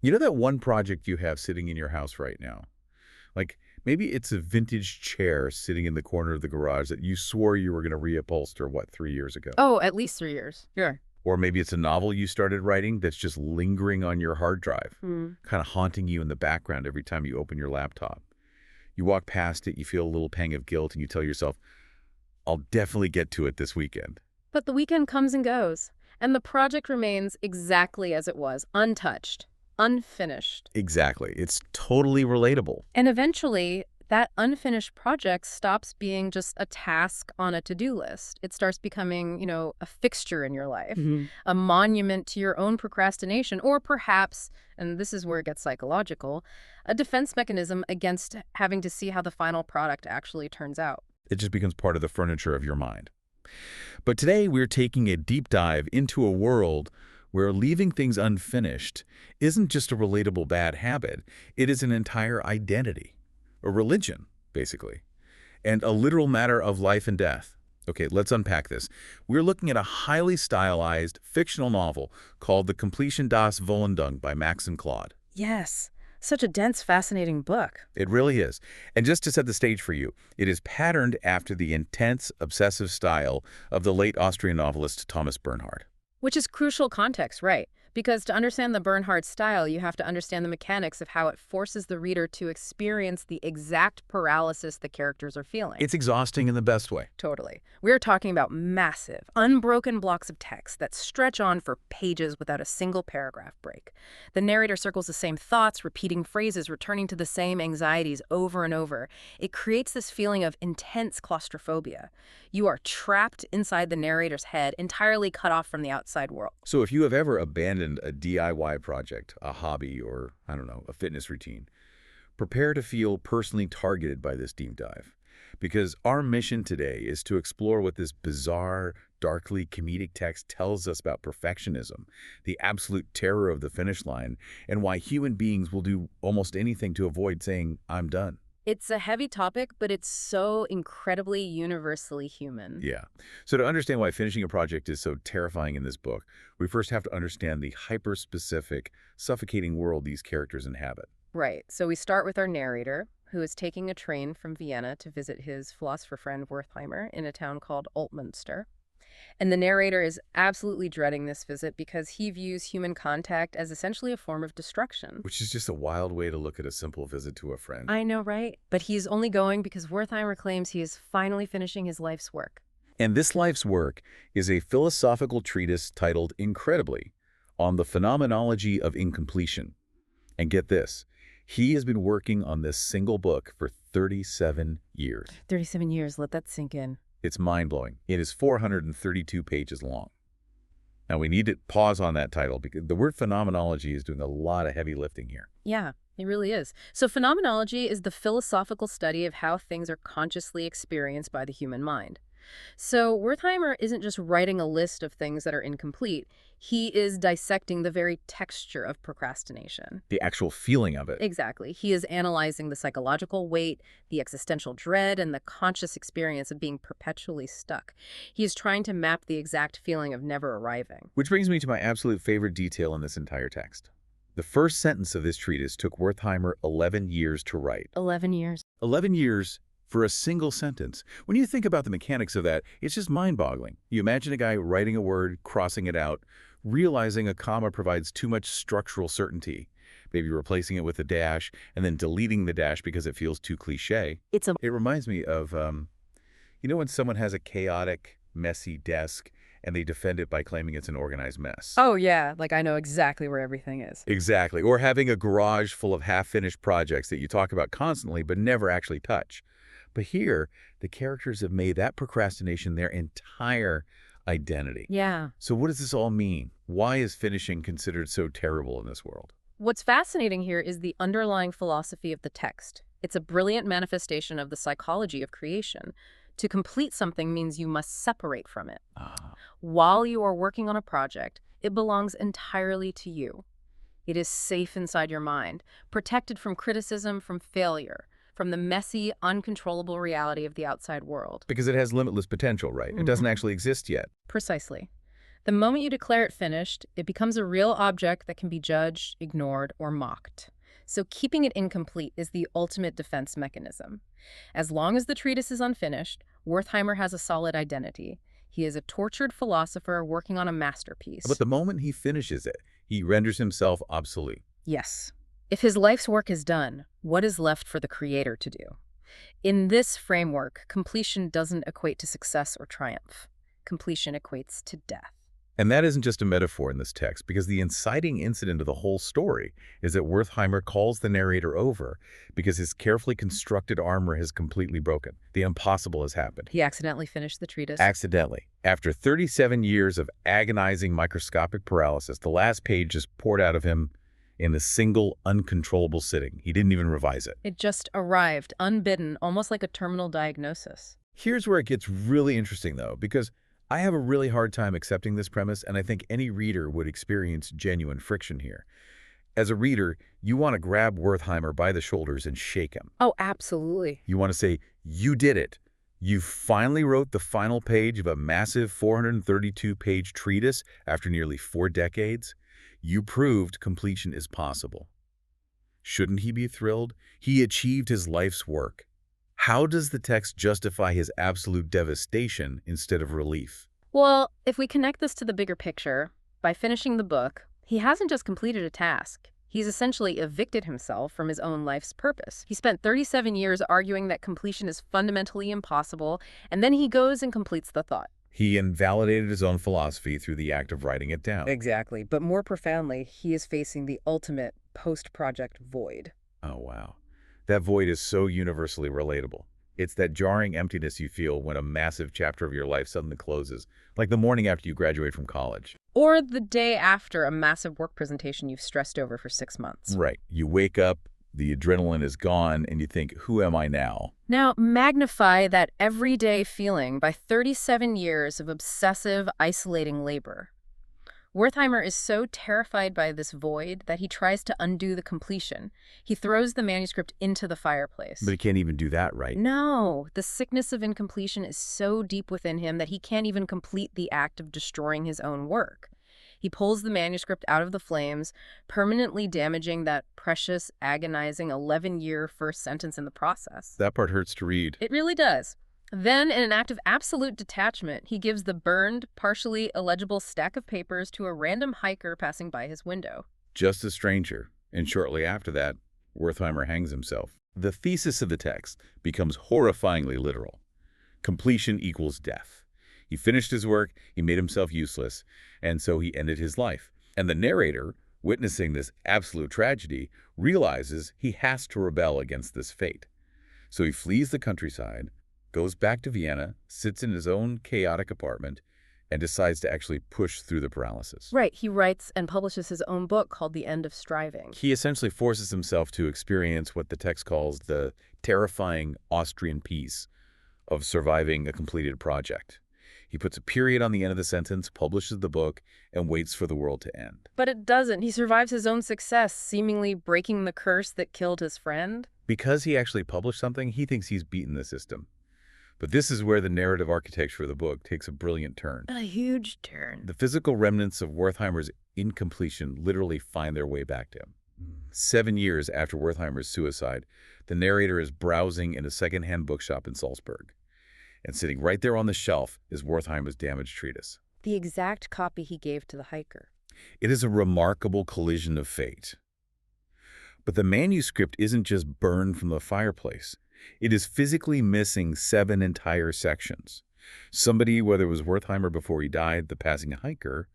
You know that one project you have sitting in your house right now? Like, maybe it's a vintage chair sitting in the corner of the garage that you swore you were going to reupholster, what, 3 years ago? Oh, at least 3 years. Yeah. Or maybe it's a novel you started writing that's just lingering on your hard drive, Hmm. kind of haunting you in the background every time you open your laptop. You walk past it, you feel a little pang of guilt, and you tell yourself, I'll definitely get to it this weekend. But the weekend comes and goes, and the project remains exactly as it was, untouched, unfinished. Exactly. It's totally relatable. And eventually, that unfinished project stops being just a task on a to-do list. It starts becoming, a fixture in your life, a monument to your own procrastination, or perhaps, and this is where it gets psychological, a defense mechanism against having to see how the final product actually turns out. It just becomes part of the furniture of your mind. But today we're taking a deep dive into a world where leaving things unfinished isn't just a relatable bad habit, it is an entire identity, a religion, basically, and a literal matter of life and death. Okay, let's unpack this. We're looking at a highly stylized, fictional novel called The Completion das Vollendung by Maxim Claude. Yes, such a dense, fascinating book. It really is. And just to set the stage for you, it is patterned after the intense, obsessive style of the late Austrian novelist Thomas Bernhard. Which is crucial context, right? Because to understand the Bernhard style, you have to understand the mechanics of how it forces the reader to experience the exact paralysis the characters are feeling. It's exhausting in the best way. Totally. We're talking about massive, unbroken blocks of text that stretch on for pages without a single paragraph break. The narrator circles the same thoughts, repeating phrases, returning to the same anxieties over and over. It creates this feeling of intense claustrophobia. You are trapped inside the narrator's head, entirely cut off from the outside world. So if you have ever abandoned a DIY project, a hobby, or, I don't know, a fitness routine, prepare to feel personally targeted by this deep dive. Because our mission today is to explore what this bizarre, darkly comedic text tells us about perfectionism, the absolute terror of the finish line, and why human beings will do almost anything to avoid saying, I'm done. It's a heavy topic, but it's so incredibly universally human. Yeah. So to understand why finishing a project is so terrifying in this book, we first have to understand the hyper-specific, suffocating world these characters inhabit. Right. So we start with our narrator, who is taking a train from Vienna to visit his philosopher friend Wertheimer in a town called Altmünster. And the narrator is absolutely dreading this visit because he views human contact as essentially a form of destruction. Which is just a wild way to look at a simple visit to a friend. I know, right? But he's only going because Wertheimer claims he is finally finishing his life's work. And this life's work is a philosophical treatise titled, incredibly, On the Phenomenology of Incompletion. And get this, he has been working on this single book for 37 years. 37 years, let that sink in. It's mind-blowing. It is 432 pages long. Now, we need to pause on that title because the word phenomenology is doing a lot of heavy lifting here. Yeah, it really is. So phenomenology is the philosophical study of how things are consciously experienced by the human mind. So Wertheimer isn't just writing a list of things that are incomplete. He is dissecting the very texture of procrastination. The actual feeling of it. Exactly. He is analyzing the psychological weight, the existential dread, and the conscious experience of being perpetually stuck. He is trying to map the exact feeling of never arriving. Which brings me to my absolute favorite detail in this entire text. The first sentence of this treatise took Wertheimer 11 years to write. 11 years. 11 years for a single sentence. When you think about the mechanics of that, it's just mind-boggling. You imagine a guy writing a word, crossing it out, realizing a comma provides too much structural certainty, maybe replacing it with a dash, and then deleting the dash because it feels too cliche. It reminds me of, when someone has a chaotic, messy desk and they defend it by claiming it's an organized mess. Oh, yeah. Like I know exactly where everything is. Exactly. Or having a garage full of half-finished projects that you talk about constantly but never actually touch. But here, the characters have made that procrastination their entire identity. Yeah. So what does this all mean? Why is finishing considered so terrible in this world? What's fascinating here is the underlying philosophy of the text. It's a brilliant manifestation of the psychology of creation. To complete something means you must separate from it. While you are working on a project, it belongs entirely to you. It is safe inside your mind, protected from criticism, from failure, from the messy, uncontrollable reality of the outside world. Because it has limitless potential, right? It doesn't actually exist yet. Precisely. The moment you declare it finished, it becomes a real object that can be judged, ignored, or mocked. So keeping it incomplete is the ultimate defense mechanism. As long as the treatise is unfinished, Wertheimer has a solid identity. He is a tortured philosopher working on a masterpiece. But the moment he finishes it, he renders himself obsolete. Yes. If his life's work is done, what is left for the creator to do? In this framework, completion doesn't equate to success or triumph. Completion equates to death. And that isn't just a metaphor in this text, because the inciting incident of the whole story is that Wertheimer calls the narrator over because his carefully constructed armor has completely broken. The impossible has happened. He accidentally finished the treatise. Accidentally. After 37 years of agonizing microscopic paralysis, the last page just poured out of him in a single, uncontrollable sitting. He didn't even revise it. It just arrived, unbidden, almost like a terminal diagnosis. Here's where it gets really interesting, though, because I have a really hard time accepting this premise, and I think any reader would experience genuine friction here. As a reader, you want to grab Wertheimer by the shoulders and shake him. Oh, absolutely. You want to say, you did it. You finally wrote the final page of a massive 432-page treatise after nearly 4 decades. You proved completion is possible. Shouldn't he be thrilled? He achieved his life's work. How does the text justify his absolute devastation instead of relief? Well, if we connect this to the bigger picture, by finishing the book, he hasn't just completed a task. He's essentially evicted himself from his own life's purpose. He spent 37 years arguing that completion is fundamentally impossible, and then he goes and completes the thought. He invalidated his own philosophy through the act of writing it down. Exactly. But more profoundly, he is facing the ultimate post-project void. Oh, wow. That void is so universally relatable. It's that jarring emptiness you feel when a massive chapter of your life suddenly closes, like the morning after you graduate from college. Or the day after a massive work presentation you've stressed over for 6 months. Right. You wake up, the adrenaline is gone, and you think, who am I now? Now, magnify that everyday feeling by 37 years of obsessive, isolating labor. Wertheimer is so terrified by this void that he tries to undo the completion. He throws the manuscript into the fireplace. But he can't even do that, right? No, the sickness of incompletion is so deep within him that he can't even complete the act of destroying his own work. He pulls the manuscript out of the flames, permanently damaging that precious, agonizing 11-year first sentence in the process. That part hurts to read. It really does. Then, in an act of absolute detachment, he gives the burned, partially illegible stack of papers to a random hiker passing by his window. Just a stranger. And shortly after that, Wertheimer hangs himself. The thesis of the text becomes horrifyingly literal. Completion equals death. He finished his work, he made himself useless, and so he ended his life. And the narrator, witnessing this absolute tragedy, realizes he has to rebel against this fate. So he flees the countryside, goes back to Vienna, sits in his own chaotic apartment, and decides to actually push through the paralysis. Right, he writes and publishes his own book called The End of Striving. He essentially forces himself to experience what the text calls the terrifying Austrian peace of surviving a completed project. He puts a period on the end of the sentence, publishes the book, and waits for the world to end. But it doesn't. He survives his own success, seemingly breaking the curse that killed his friend. Because he actually published something, he thinks he's beaten the system. But this is where the narrative architecture of the book takes a brilliant turn. A huge turn. The physical remnants of Wertheimer's incompletion literally find their way back to him. 7 years after Wertheimer's suicide, the narrator is browsing in a second-hand bookshop in Salzburg. And sitting right there on the shelf is Wertheimer's damaged treatise. The exact copy he gave to the hiker. It is a remarkable collision of fate. But the manuscript isn't just burned from the fireplace. It is physically missing 7 entire sections. Somebody, whether it was Wertheimer before he died, the passing hiker,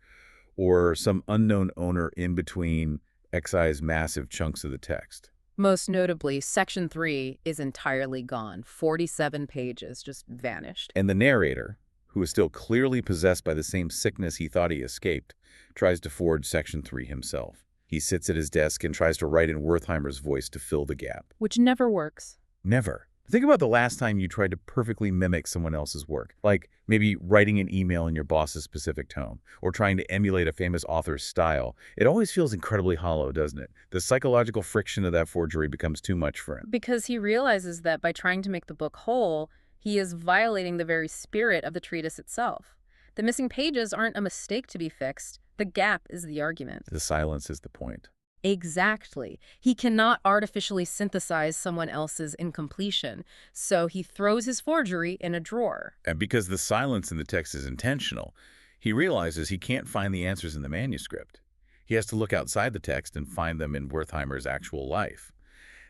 or some unknown owner in between, excised massive chunks of the text. Most notably, Section 3 is entirely gone. 47 pages just vanished. And the narrator, who is still clearly possessed by the same sickness he thought he escaped, tries to forge Section 3 himself. He sits at his desk and tries to write in Wertheimer's voice to fill the gap. Which never works. Never. Think about the last time you tried to perfectly mimic someone else's work, like maybe writing an email in your boss's specific tone, or trying to emulate a famous author's style. It always feels incredibly hollow, doesn't it? The psychological friction of that forgery becomes too much for him. Because he realizes that by trying to make the book whole, he is violating the very spirit of the treatise itself. The missing pages aren't a mistake to be fixed. The gap is the argument. The silence is the point. Exactly. He cannot artificially synthesize someone else's incompletion, so he throws his forgery in a drawer. And because the silence in the text is intentional, he realizes he can't find the answers in the manuscript. He has to look outside the text and find them in Wertheimer's actual life.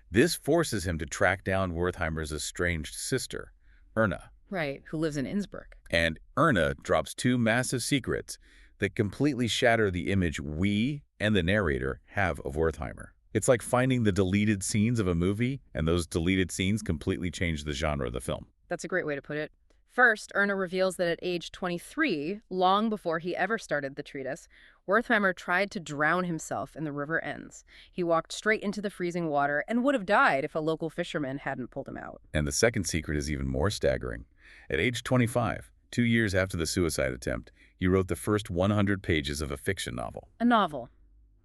This forces him to track down Wertheimer's estranged sister, Erna. Right, who lives in Innsbruck. And Erna drops two massive secrets that completely shatter the image we and the narrator have of Wertheimer. It's like finding the deleted scenes of a movie, and those deleted scenes completely change the genre of the film. That's a great way to put it. First, Erna reveals that at age 23, long before he ever started the treatise, Wertheimer tried to drown himself in the river Enns. He walked straight into the freezing water and would have died if a local fisherman hadn't pulled him out. And the second secret is even more staggering. At age 25, 2 years after the suicide attempt, he wrote the first 100 pages of a fiction novel. A novel,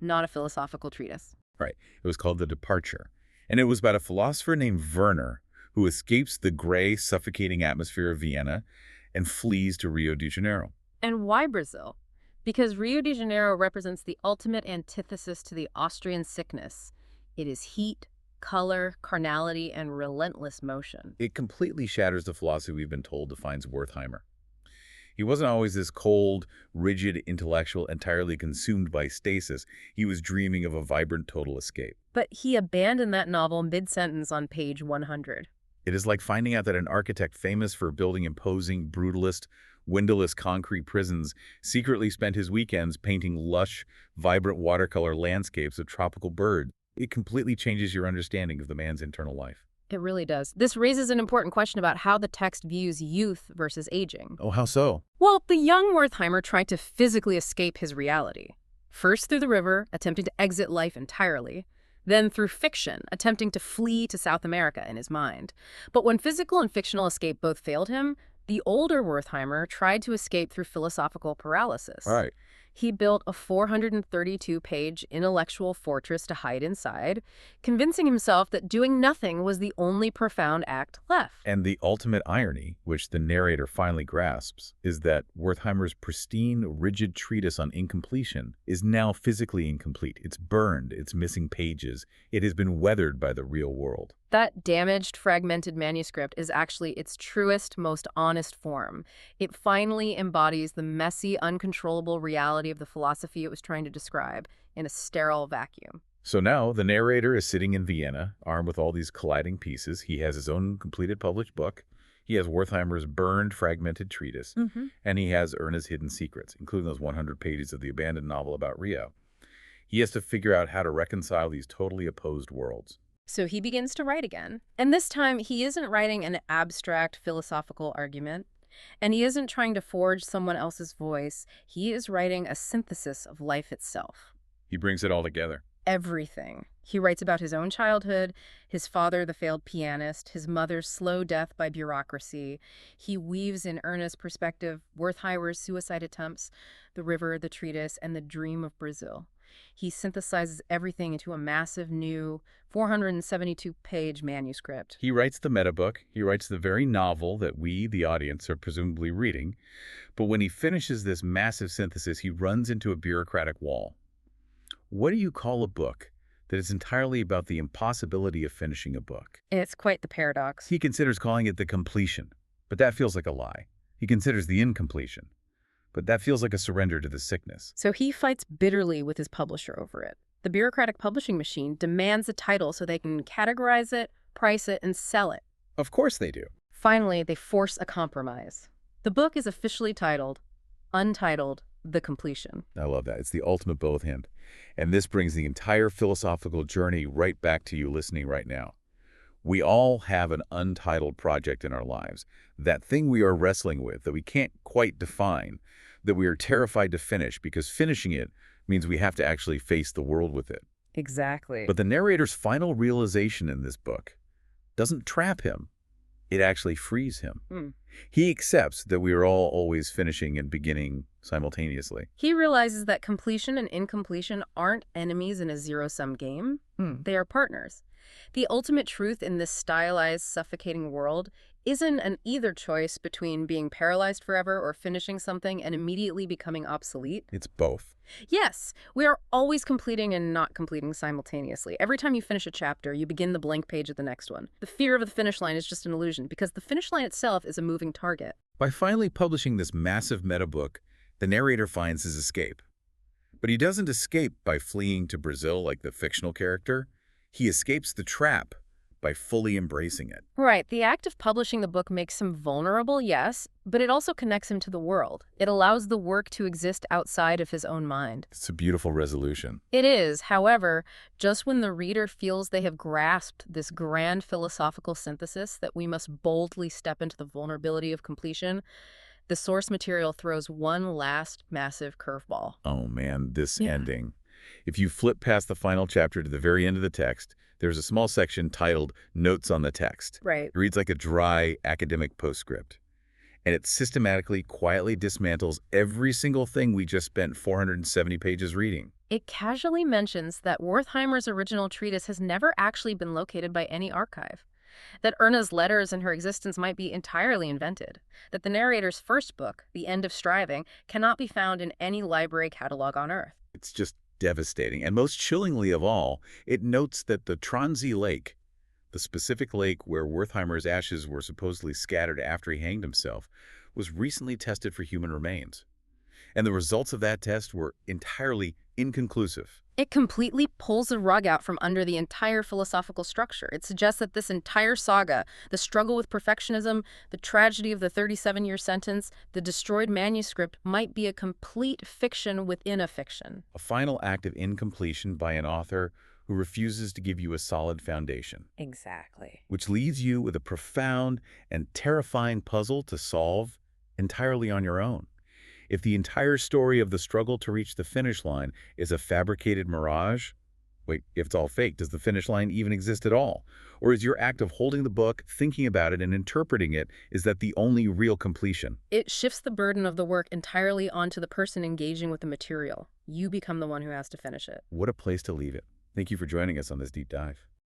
not a philosophical treatise. Right. It was called The Departure. And it was about a philosopher named Werner who escapes the gray, suffocating atmosphere of Vienna and flees to Rio de Janeiro. And why Brazil? Because Rio de Janeiro represents the ultimate antithesis to the Austrian sickness. It is heat, color, carnality, and relentless motion. It completely shatters the philosophy we've been told defines Wertheimer. He wasn't always this cold, rigid intellectual entirely consumed by stasis. He was dreaming of a vibrant total escape. But he abandoned that novel mid-sentence on page 100. It is like finding out that an architect famous for building imposing, brutalist, windowless concrete prisons secretly spent his weekends painting lush, vibrant watercolor landscapes of tropical birds. It completely changes your understanding of the man's internal life. It really does. This raises an important question about how the text views youth versus aging. Oh, how so? Well, the young Wertheimer tried to physically escape his reality. First through the river, attempting to exit life entirely. Then through fiction, attempting to flee to South America in his mind. But when physical and fictional escape both failed him, the older Wertheimer tried to escape through philosophical paralysis. Right. He built a 432-page intellectual fortress to hide inside, convincing himself that doing nothing was the only profound act left. And the ultimate irony, which the narrator finally grasps, is that Wertheimer's pristine, rigid treatise on incompletion is now physically incomplete. It's burned, it's missing pages. It has been weathered by the real world. That damaged, fragmented manuscript is actually its truest, most honest form. It finally embodies the messy, uncontrollable reality of the philosophy it was trying to describe in a sterile vacuum. So now the narrator is sitting in Vienna, armed with all these colliding pieces. He has his own completed published book. He has Wertheimer's burned, fragmented treatise. And he has Erna's hidden secrets, including those 100 pages of the abandoned novel about Rio. He has to figure out how to reconcile these totally opposed worlds. So he begins to write again. And this time, he isn't writing an abstract philosophical argument. And he isn't trying to forge someone else's voice. He is writing a synthesis of life itself. He brings it all together. Everything. He writes about his own childhood, his father, the failed pianist, his mother's slow death by bureaucracy. He weaves in Erna's perspective Wertheimer's suicide attempts, the river, the treatise, and the dream of Brazil. He synthesizes everything into a massive new 472-page manuscript. He writes the metabook. He writes the very novel that we, the audience, are presumably reading. But when he finishes this massive synthesis, he runs into a bureaucratic wall. What do you call a book that is entirely about the impossibility of finishing a book? It's quite the paradox. He considers calling it the completion, but that feels like a lie. He considers the incompletion, but that feels like a surrender to the sickness. So he fights bitterly with his publisher over it. The bureaucratic publishing machine demands a title so they can categorize it, price it, and sell it. Of course they do. Finally, they force a compromise. The book is officially titled, untitled, The Completion. I love that. It's the ultimate both hint. And this brings the entire philosophical journey right back to you listening right now. We all have an untitled project in our lives, that thing we are wrestling with that we can't quite define, that we are terrified to finish because finishing it means we have to actually face the world with it. Exactly. But the narrator's final realization in this book doesn't trap him. It actually frees him. He accepts that we are all always finishing and beginning simultaneously. He realizes that completion and incompletion aren't enemies in a zero-sum game. They are partners. The ultimate truth in this stylized, suffocating world isn't an either choice between being paralyzed forever or finishing something and immediately becoming obsolete. It's both. Yes, we are always completing and not completing simultaneously. Every time you finish a chapter, you begin the blank page of the next one. The fear of the finish line is just an illusion because the finish line itself is a moving target. By finally publishing this massive meta book, the narrator finds his escape. But he doesn't escape by fleeing to Brazil like the fictional character. He escapes the trap by fully embracing it. Right, the act of publishing the book makes him vulnerable, yes, but it also connects him to the world. It allows the work to exist outside of his own mind. It's a beautiful resolution. It is, however, just when the reader feels they have grasped this grand philosophical synthesis that we must boldly step into the vulnerability of completion, the source material throws one last massive curveball. Oh man, this Yeah. ending. If you flip past the final chapter to the very end of the text, there's a small section titled Notes on the Text. Right. It reads like a dry academic postscript. And it systematically, quietly dismantles every single thing we just spent 470 pages reading. It casually mentions that Wertheimer's original treatise has never actually been located by any archive, that Erna's letters and her existence might be entirely invented, that the narrator's first book, The End of Striving, cannot be found in any library catalog on Earth. It's just devastating. And most chillingly of all, it notes that the Tronsee Lake, the specific lake where Wertheimer's ashes were supposedly scattered after he hanged himself, was recently tested for human remains. And the results of that test were entirely inconclusive. It completely pulls the rug out from under the entire philosophical structure. It suggests that this entire saga, the struggle with perfectionism, the tragedy of the 37-year sentence, the destroyed manuscript, might be a complete fiction within a fiction. A final act of incompletion by an author who refuses to give you a solid foundation, Exactly. which leaves you with a profound and terrifying puzzle to solve entirely on your own. If the entire story of the struggle to reach the finish line is a fabricated mirage, wait, if it's all fake, does the finish line even exist at all? Or is your act of holding the book, thinking about it, and interpreting it, is that the only real completion? It shifts the burden of the work entirely onto the person engaging with the material. You become the one who has to finish it. What a place to leave it. Thank you for joining us on this deep dive.